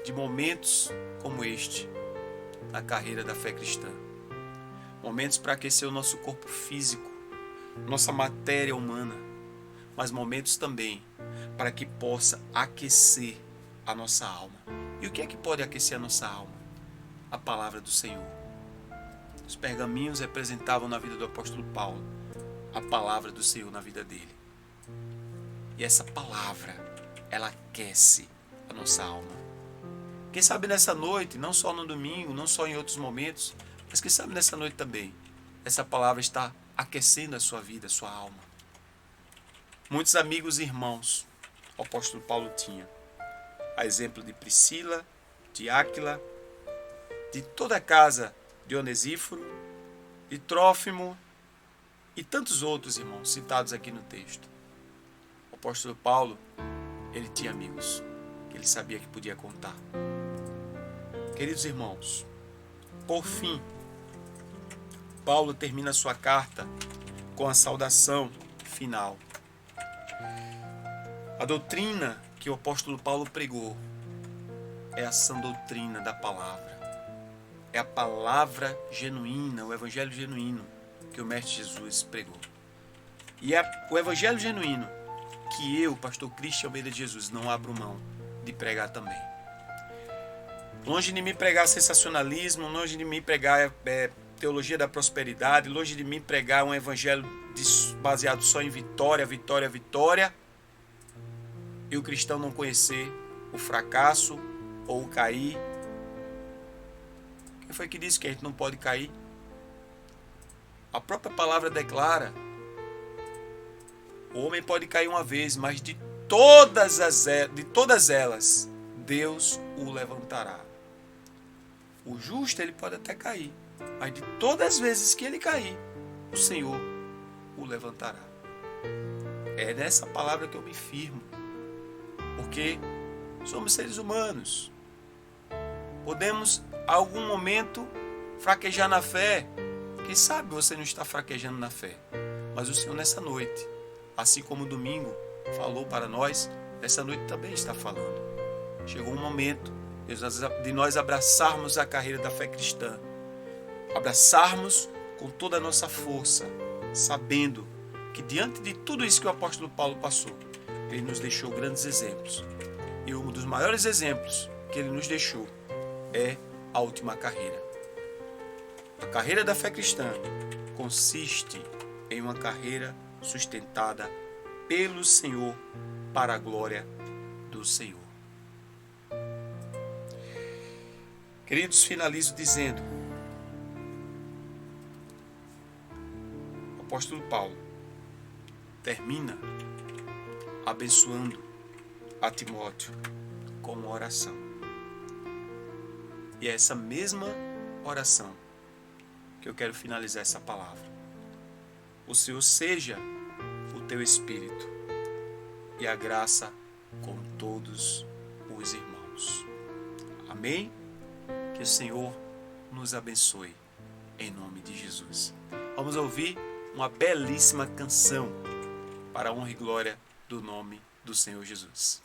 de momentos como este na carreira da fé cristã. Momentos para aquecer o nosso corpo físico, nossa matéria humana, mas momentos também para que possa aquecer a nossa alma. E o que é que pode aquecer a nossa alma? A palavra do Senhor. Os pergaminhos representavam na vida do apóstolo Paulo a palavra do Senhor na vida dele. E essa palavra, ela aquece a nossa alma. Quem sabe nessa noite, não só no domingo, não só em outros momentos, mas quem sabe nessa noite também, essa palavra está aquecendo a sua vida, a sua alma. Muitos amigos e irmãos o apóstolo Paulo tinha. A exemplo de Priscila, de Áquila, de toda a casa de Onesíforo, de Trófimo e tantos outros irmãos citados aqui no texto. O apóstolo Paulo, ele tinha amigos que ele sabia que podia contar. Queridos irmãos, por fim, Paulo termina sua carta com a saudação final. A doutrina que o apóstolo Paulo pregou é a sã doutrina da palavra. É a palavra genuína, o evangelho genuíno que o Mestre Jesus pregou. E é o evangelho genuíno que eu, pastor Cristian Almeida de Jesus, não abro mão de pregar também. Longe de mim pregar sensacionalismo, longe de mim pregar teologia da prosperidade, longe de mim pregar um evangelho baseado só em vitória, vitória, vitória, e o cristão não conhecer o fracasso ou o cair. Quem foi que disse que a gente não pode cair? A própria palavra declara: o homem pode cair uma vez, mas de todas elas, Deus o levantará. O justo, ele pode até cair, mas de todas as vezes que ele cair, o Senhor o levantará. É nessa palavra que eu me firmo, porque somos seres humanos. Podemos, a algum momento, fraquejar na fé. Quem sabe você não está fraquejando na fé, mas o Senhor nessa noite, assim como o domingo falou para nós, nessa noite também está falando. Chegou um momento de nós abraçarmos a carreira da fé cristã, abraçarmos com toda a nossa força, sabendo que diante de tudo isso que o apóstolo Paulo passou, ele nos deixou grandes exemplos. E um dos maiores exemplos que ele nos deixou é a última carreira. A carreira da fé cristã consiste em uma carreira sustentada pelo Senhor para a glória do Senhor. Queridos, finalizo dizendo: o apóstolo Paulo termina abençoando a Timóteo com uma oração. E é essa mesma oração que eu quero finalizar essa palavra. O Senhor seja o teu espírito e a graça com todos os irmãos. Amém? Que o Senhor nos abençoe em nome de Jesus. Vamos ouvir uma belíssima canção para a honra e glória do nome do Senhor Jesus.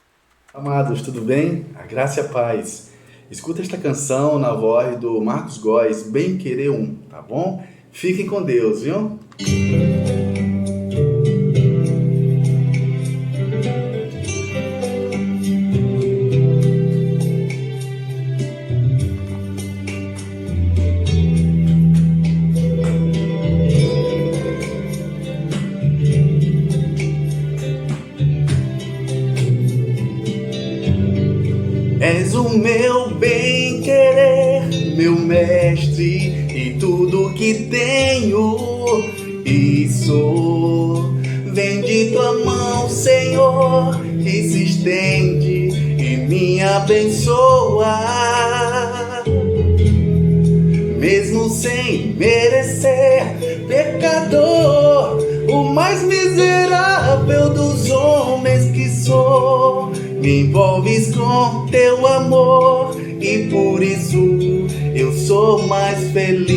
Amados, tudo bem? A graça e a paz. Escuta esta canção na voz do Marcos Góes, Bem Querer Um, tá bom? Fiquem com Deus, viu? o meu bem-querer, meu mestre, e tudo que tenho e sou. Vem de tua mão, Senhor, que se estende e me abençoa. Mesmo sem merecer, pecador, o mais miserável dos homens que sou, me envolves com teu amor e por isso eu sou mais feliz.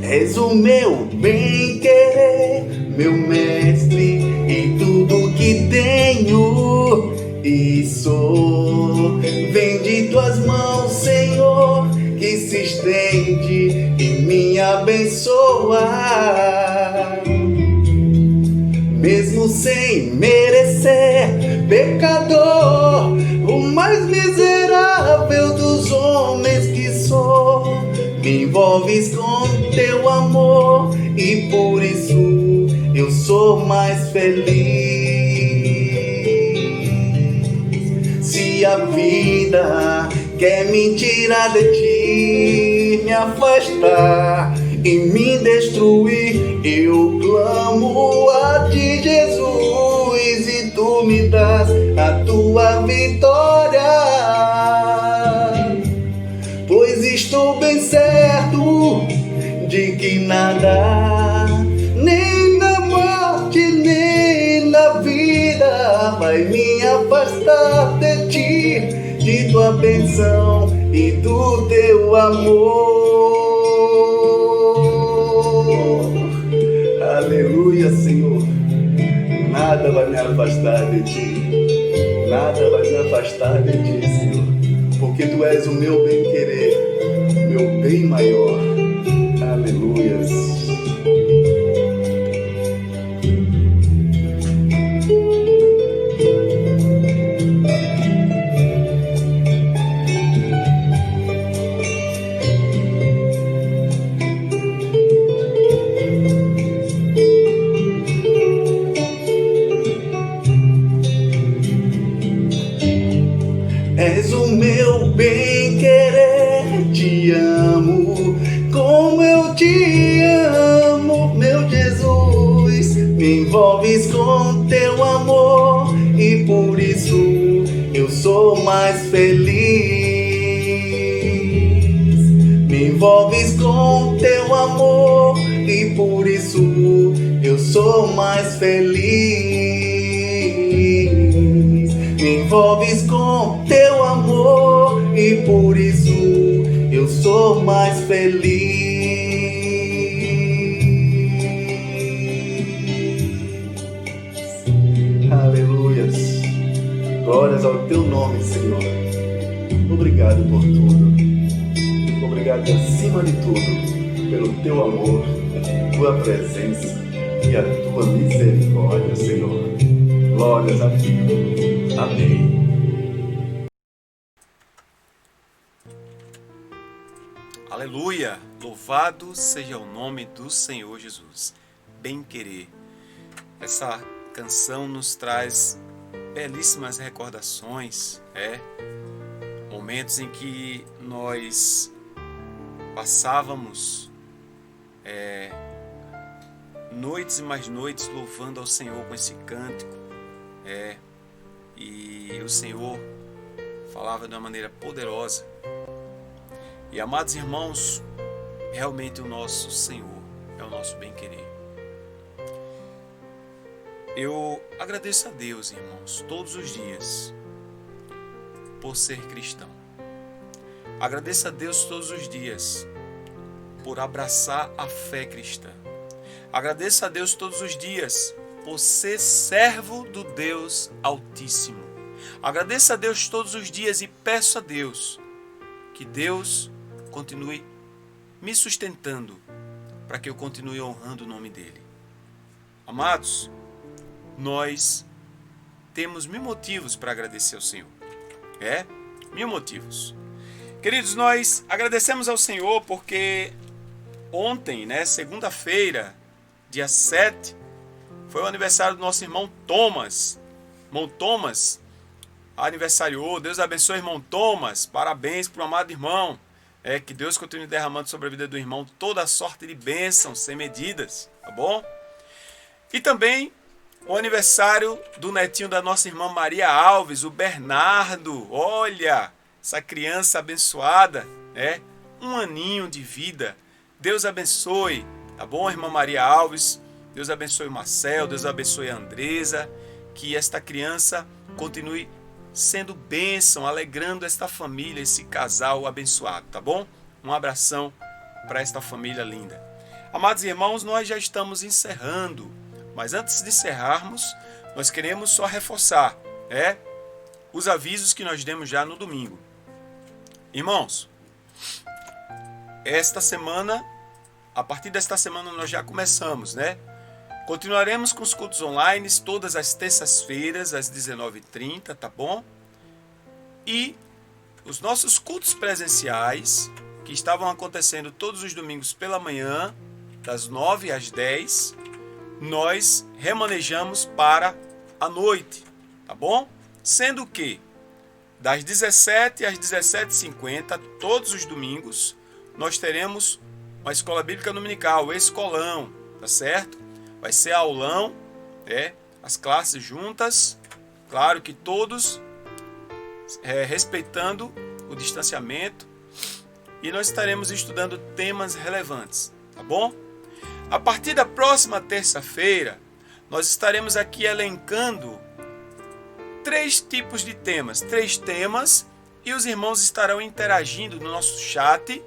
És o meu bem-querer, meu mestre, e tudo que tenho e sou. Vem de tuas mãos, Senhor, que se estende e me abençoa. Mesmo sem merecer, pecador, o mais miserável dos homens que sou, me envolves com teu amor e por isso eu sou mais feliz. Se a vida quer me tirar de ti, me afastar e me destruir, eu clamo a ti, Jesus, e tu me das a tua vitória. Pois estou bem certo de que nada, nem na morte, nem na vida, vai me afastar de ti, de tua bênção e do teu amor. Aleluia, Senhor. Nada vai me afastar de ti. Nada vai me afastar de ti, Senhor. Porque tu és o meu bem-querer, meu bem maior. Aleluias. És o meu bem-querer, te amo como eu te amo, meu Jesus. Me envolves com teu amor e por isso eu sou mais feliz. Me envolves com teu amor e por isso eu sou mais feliz. Me envolves com teu amor e por isso eu sou mais feliz. Aleluias. Glórias ao teu nome, Senhor. Obrigado por tudo. Obrigado acima de tudo pelo teu amor, tua presença e a tua misericórdia, Senhor. Glórias a ti. Amém. Aleluia! Louvado seja o nome do Senhor Jesus. Bem-querer. Essa canção nos traz belíssimas recordações, momentos em que nós passávamos noites e mais noites louvando ao Senhor com esse cântico, e o Senhor falava de uma maneira poderosa. E, amados irmãos, realmente o nosso Senhor é o nosso bem-querer. Eu agradeço a Deus, irmãos, todos os dias por ser cristão. Agradeço a Deus todos os dias por abraçar a fé cristã. Agradeço a Deus todos os dias por ser servo do Deus Altíssimo. Agradeço a Deus todos os dias e peço a Deus que Deus continue me sustentando para que eu continue honrando o nome dele. Amados, nós temos 1000 motivos para agradecer ao Senhor. 1000 motivos. Queridos, nós agradecemos ao Senhor porque ontem, segunda-feira, dia 7, foi o aniversário do nosso irmão Thomas. Irmão Thomas aniversariou. Deus abençoe o irmão Thomas. Parabéns para o amado irmão. Que Deus continue derramando sobre a vida do irmão toda a sorte de bênçãos sem medidas, tá bom? E também o aniversário do netinho da nossa irmã Maria Alves, o Bernardo. Olha, essa criança abençoada, 1 aninho de vida. Deus abençoe, tá bom, irmã Maria Alves? Deus abençoe o Marcel, Deus abençoe a Andresa. Que esta criança continue sendo bênção, alegrando esta família, esse casal abençoado, tá bom? Um abração para esta família linda. Amados irmãos, nós já estamos encerrando, mas antes de encerrarmos, nós queremos só reforçar, os avisos que nós demos já no domingo. Irmãos, esta semana, a partir desta semana nós já começamos, Continuaremos com os cultos online todas as terças-feiras, às 19h30, tá bom? E os nossos cultos presenciais, que estavam acontecendo todos os domingos pela manhã, das 9 às 10, nós remanejamos para a noite, tá bom? Sendo que, das 17 às 17h50, todos os domingos, nós teremos uma escola bíblica dominical, o escolão, tá certo? Vai ser aulão, as classes juntas, claro que todos respeitando o distanciamento, e nós estaremos estudando temas relevantes, tá bom? A partir da próxima terça-feira, nós estaremos aqui elencando 3 tipos de temas, 3 temas, e os irmãos estarão interagindo no nosso chat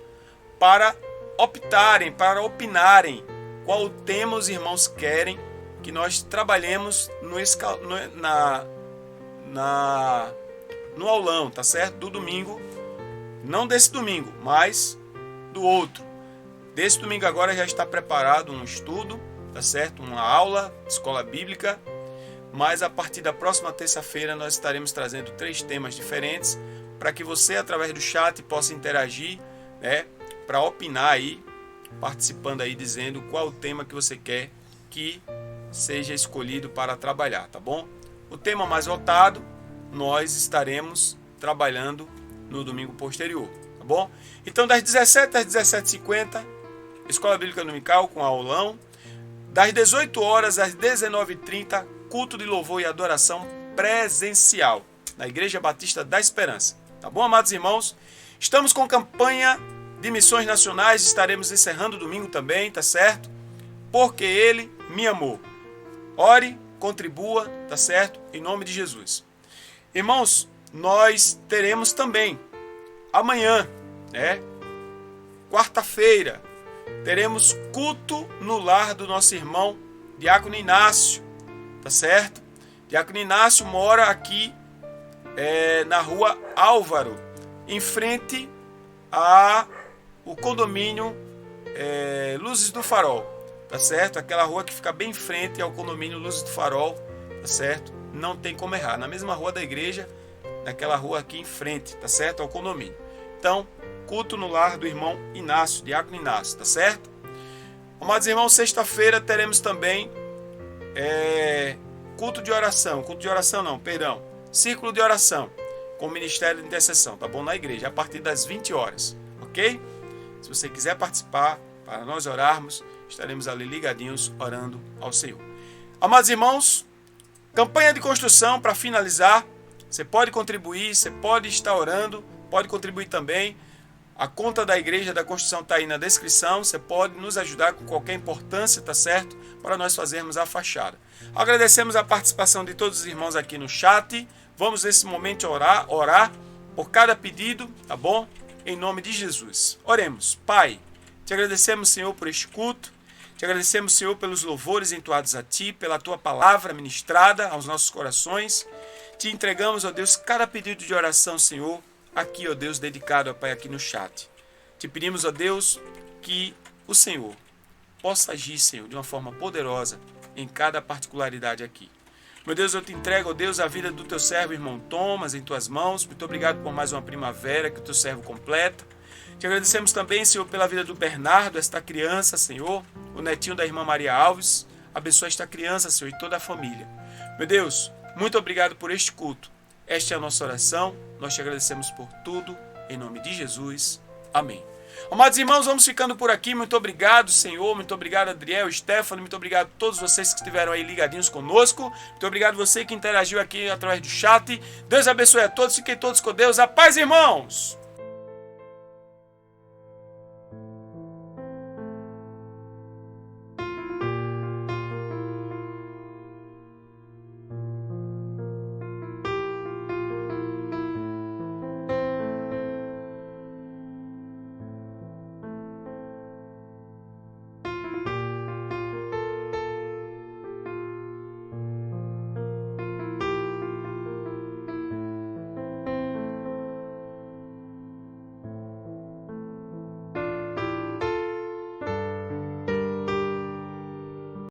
para optarem, para opinarem qual o tema os irmãos querem que nós trabalhemos no aulão, tá certo? Do domingo, não desse domingo, mas do outro. Desse domingo agora já está preparado um estudo, tá certo? Uma aula, escola bíblica, mas a partir da próxima terça-feira nós estaremos trazendo 3 temas diferentes para que você, através do chat, possa interagir, para opinar aí, participando aí, dizendo qual o tema que você quer que seja escolhido para trabalhar, tá bom? O tema mais votado nós estaremos trabalhando no domingo posterior, tá bom? Então, das 17 às 17h50, Escola Bíblica Dominical com aulão. Das 18 horas às 19h30, culto de louvor e adoração presencial na Igreja Batista da Esperança, tá bom, amados irmãos? Estamos com campanha de missões nacionais, estaremos encerrando domingo também, tá certo? Porque Ele me amou. Ore, contribua, tá certo? Em nome de Jesus. Irmãos, nós teremos também amanhã, quarta-feira, teremos culto no lar do nosso irmão Diácono Inácio, tá certo? Diácono Inácio mora aqui na rua Álvaro, em frente o condomínio Luzes do Farol, tá certo? Aquela rua que fica bem em frente ao condomínio Luzes do Farol, tá certo? Não tem como errar, na mesma rua da igreja, naquela rua aqui em frente, tá certo? Ao condomínio. Então, culto no lar do irmão Inácio, Diácono Inácio, tá certo? Amados irmãos, sexta-feira teremos também círculo de oração, com o Ministério de Intercessão, tá bom? Na igreja, a partir das 20 horas, ok? Se você quiser participar, para nós orarmos, estaremos ali ligadinhos, orando ao Senhor. Amados irmãos, campanha de construção, para finalizar, você pode contribuir, você pode estar orando, pode contribuir também. A conta da igreja da construção está aí na descrição, você pode nos ajudar com qualquer importância, tá certo? Para nós fazermos a fachada. Agradecemos a participação de todos os irmãos aqui no chat. Vamos nesse momento orar por cada pedido, tá bom? Em nome de Jesus. Oremos. Pai, te agradecemos, Senhor, por este culto. Te agradecemos, Senhor, pelos louvores entoados a Ti, pela Tua palavra ministrada aos nossos corações. Te entregamos, ó Deus, cada pedido de oração, Senhor, aqui, ó Deus, dedicado, ó Pai, aqui no chat. Te pedimos, ó Deus, que o Senhor possa agir, Senhor, de uma forma poderosa em cada particularidade aqui. Meu Deus, eu te entrego, ó Deus, a vida do teu servo, irmão Thomas, em tuas mãos. Muito obrigado por mais uma primavera que o teu servo completa. Te agradecemos também, Senhor, pela vida do Bernardo, esta criança, Senhor, o netinho da irmã Maria Alves. Abençoa esta criança, Senhor, e toda a família. Meu Deus, muito obrigado por este culto. Esta é a nossa oração. Nós te agradecemos por tudo. Em nome de Jesus. Amém. Amados irmãos, vamos ficando por aqui. Muito obrigado, Senhor. Muito obrigado, Adriel, Stephanie. Muito obrigado a todos vocês que estiveram aí ligadinhos conosco. Muito obrigado a você que interagiu aqui através do chat. Deus abençoe a todos. Fiquem todos com Deus. A paz, irmãos!